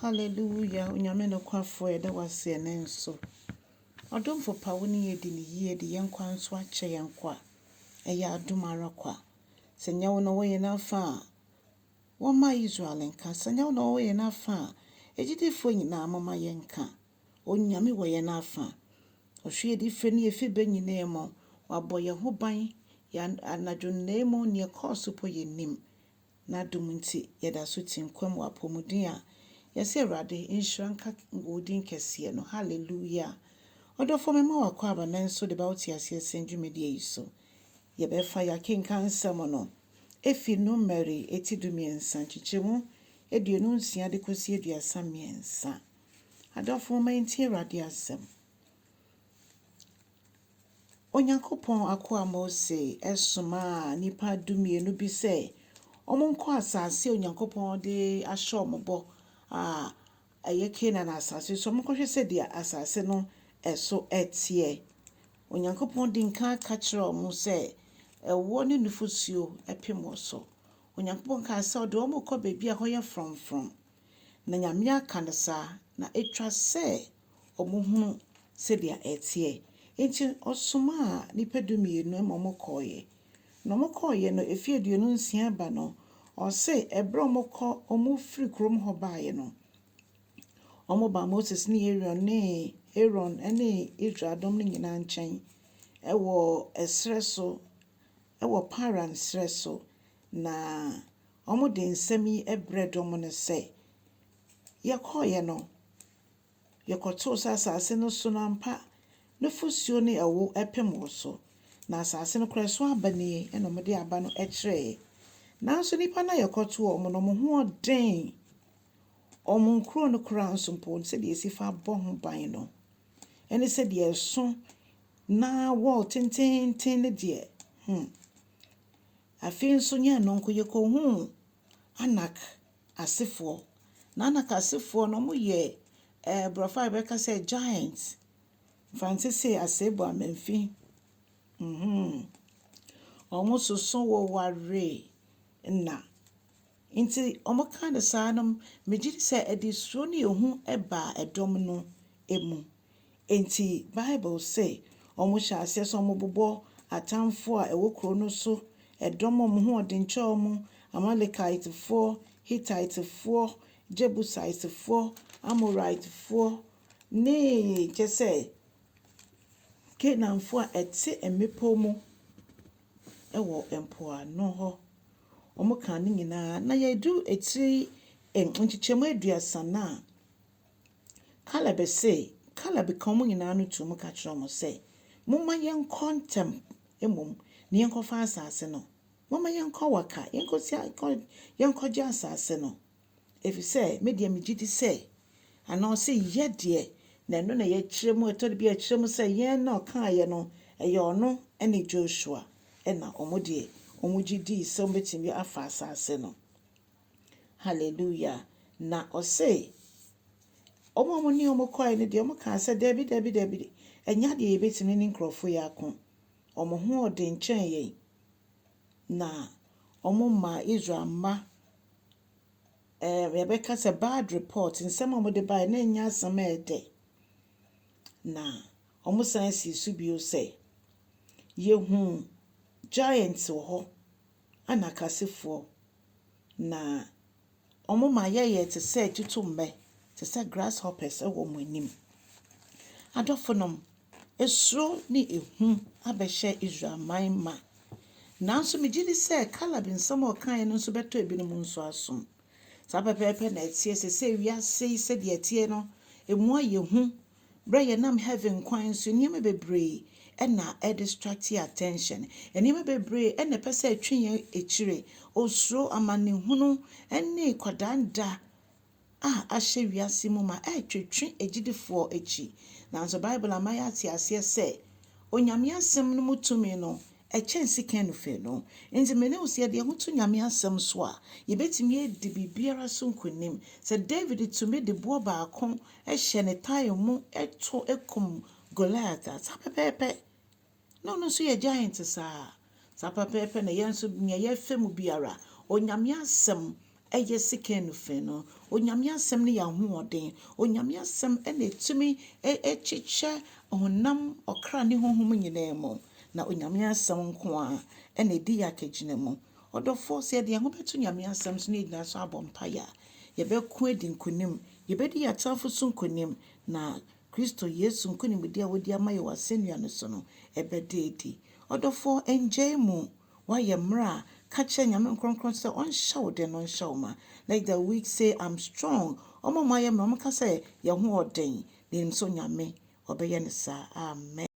Hallelujah. Onyame no kwafo yɛda wase ne nso. Ɔdomfo pa wo ne yɛdi ne yie de yɛn kwa nso akyɛ yɛn kwa. Ɛyɛ adom ara kwa. Sɛ nyɛ wo na wɔyɛ n'afa a, wɔma Israel nka. Sɛ nyɛ wo na wɔyɛ n'afa a, egyidifo nyinaa mama yɛnka. Onyame wɔ yɛn afa. Ɔhwe yɛdi fɛ ne yɛfi bɛ nyinaa mu. Wabɔ yɛn ho ban. Yɛn anadwo nnaa mu ne yɛkɔɔ so po yɛnim. N'adom nti yɛda so tinkwam wɔ apɔmuden a yɛsɛ Awurade nhyira nka wodin kɛseɛ no. Hallelujah. Ɔdɔfo me ma wakɔ aba na nso de ba wote aseɛ sɛ dwumadie yi so. Yɛbɛfa yɛakenka nsɛm no. Efi Numeri eti dumiɛnsa nkyekyɛmu aduonu nsia de kɔsi aduasa mmiɛnsa. Adɔfo ma ntie Awurade asɛm. Onyankopɔn akoa Mose ɛsoma a nipa dumienu bi sɛ ɔmo nkɔ asase Onyankopɔn de ahyɛ ɔmo bɔ a ɛyɛ Canaan asase so ɔmo kɔhwɛ sɛ deɛ asase no ɛso ɛteɛ. Onyankopɔn di nka ka kyerɛ ɔmo sɛ ɛwɔ ne nufusuo ɛpem wɔ so. Onyankopɔn ka sɛ ɔde ɔmo kɔ baabi a hɔ yɛ frɔmfrɔm. Na Nyame aka no saa na etwa sɛ ɔmo hunu sɛdeɛ ɛteɛ. Enti ɔsoma a nipa dumienu ma ɔmo kɔɔyɛ. Na ɔmo kɔɔyɛ no efi aduonu nsia ba no ɔse ɛbrɛ ɔmo kɔ ɔmo firi kurom hɔ baeɛ no. Ɔmo ba Moses ne Aaron ne Israel dɔm no nyinaa nkyɛn ɛwɔ ɛsrɛ so ɛwɔ Paran srɛ so na ɔmo de nsɛm yi ɛbrɛ dɔm no sɛ yɛkɔɔyɛ no yɛkɔtoo sɛ asase no so no ampa nufusuo ne ɛwo ɛpem wɔ so na asase no kora so aba nie ɛna ɔmo de aba no ɛkyerɛɛ. Nanso nipa na yɛkɔtoo ɔmo no ɔmo ho ɔden. Ɔmo nkuro no kora nso mpo sɛdeɛ esi fa bɔ ho ban no ɛne sɛdeɛ ɛso na wall tententen ne deɛ afei nso nyɛ no nko yɛkɔhu Anak asefoɔ. Na Anak asefoɔ no ɔmo yɛ brɔfa a yɛbɛka sɛ giants. Mfante sɛ asebo amamfi. Ɔmo soso wɔ ware na nti ɔmo ka ne saa no megye di sɛ ɛde suro ne ehu ɛba ɛdɔm no emu. Enti Bible sɛ ɔmo hyɛ aseɛ sɛ ɔmo bobɔ atamfo a ɛwɔ kuro no so ɛdɔm ɔmo ho ɔden kyɛ ɔmo Amalekitefoɔ, Hittitefoɔ, Jebusitefoɔ, Amoritefoɔ ne kyɛ sɛ Canaanfoɔ a ɛte mmepɔ mu ɛwɔ mpoano hɔ. Ɔmo ka ne nyinaa na yɛdu etiri nkyekyɛmu aduasa na Caleb ka ɔmo nyinaa no tu mu ka kyerɛ ɔmo sɛ momma yɛnkɔ ntɛm emom ne yɛnkɔfa asase no. Momma yɛnkɔ waka yɛnkɔgye asase no. Efisɛ media megye di sɛ anaasɛ yɛ deɛ na ɛno na yɛkyerɛ mu ɛtɔ de bi yɛkyerɛ mu sɛ yɛn na ɔkaayɛ no ɛyɛ ɔno ɛne Joshua ɛna ɔmo deɛ ɔmo gye di sɛ ɔmo betumi afa asase no. Hallelujah. Na ɔse ɔmo ne ɔmo kɔɛ no deɛ ɔmo kaa sɛ dabi ɛnya deɛ yɛbetumi ne nkurɔfo yɛ ako. Ɔmo ho ɔden nkyɛn yɛn. Na ɔmo ma Israel ma yɛbɛka sɛ bad report nsɛm a ɔmo de bae na ɛnyɛ asɛm a ɛdɛ. Na ɔmo san si so bio sɛ yehu giants wɔ hɔ Anak asefoɔ na ɔmo ma yɛyɛ te sɛ tutummɛ te sɛ grasshoppers ɛwɔ ɔmo anim. Adɔfonom esuro ne ehu abɛhyɛ Israel man ma. Nanso megye di sɛ Caleb nsɛm a ɔkaeɛ no nso bɛtɔ ebinom nso asom. Saa pɛpɛɛpɛ na ɛteɛ sɛ wiase yi sɛdeɛ ɛteɛ no emu ayɛ hu. Brɛ yɛnam heaven kwan so nneɛma bebree ɛna ɛdistract attention. Nneɛma bebree ɛna ɛpɛ sɛ ɛtwe yɛn akyire. Osuro amanehunu ɛne kwadanda a ahyɛ wiase mu ma ɛtwetwe agyidifoɔ akyi. Nanso Bible ama yɛ ate aseɛ sɛ Onyame asɛm no mu tumi no ɛkyɛn sika no fɛ no. Nti mene wo sɛ deɛ hoto Nyame asɛm so a yɛbɛtumi edi bibiara so nkonim. Sɛ David tumi de boɔ baako ɛhyɛ ne tae mu ɛto ekum Goliath saa pɛpɛɛpɛ. Na ɔno nso yɛ giant saa. Saa pɛpɛɛpɛ na yɛn nso nea yɛfɛ mu biara Onyame asɛm ɛyɛ sika no fe no onyame asɛm ne yɛ ahoɔden onyame asɛm ɛna etumi ɛkyekyɛ honam ɔkra ne honhom nyinaa mu na onyame asɛm nko a ɛna edi yɛ akagyina mu ɔdɔfo sɛ yɛde ho bɛto nyame asɛm so ne nyinaa so abɔ mpaeɛ yɛbɛko adi nkonim yɛbɛdi yɛatamfo so nkonim na Kristo Yesu nkonimdi a wodi ama yɛ wasɛnnua no so no ɛbɛda edi ɔdɔfo ɛngyae mu wayɛ mmra ka kyerɛ nyame nkronkron sɛ ɔnhyɛ wo den no ɔnhyɛ wo ma like the weak say I'm strong ɔmo ma yɛ mmra ɔmo ka sɛ yɛn ho ɔden na nim so nyame ɔbɛyɛ ne saa amen